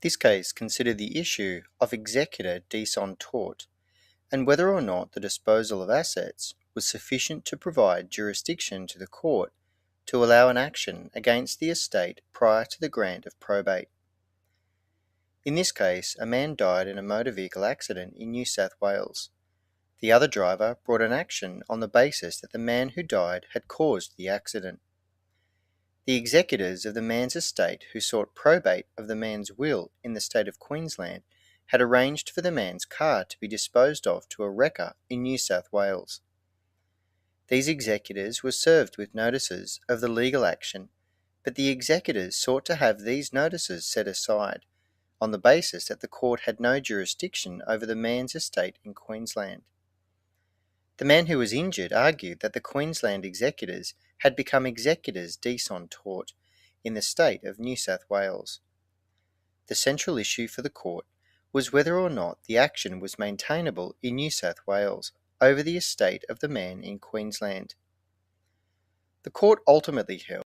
This case considered the issue of executor dison tort, and whether or not the disposal of assets was sufficient to provide jurisdiction to the court to allow an action against the estate prior to the grant of probate. In this case, a man died in a motor vehicle accident in New South Wales. The other driver brought an action on the basis that the man who died had caused the accident. The executors of the man's estate who sought probate of the man's will in the state of Queensland had arranged for the man's car to be disposed of to a wrecker in New South Wales. These executors were served with notices of the legal action, but the executors sought to have these notices set aside on the basis that the court had no jurisdiction over the man's estate in Queensland. The man who was injured argued that the Queensland executors had become executors dison tort in the state of New South Wales. The central issue for the court was whether or not the action was maintainable in New South Wales over the estate of the man in Queensland. The court ultimately held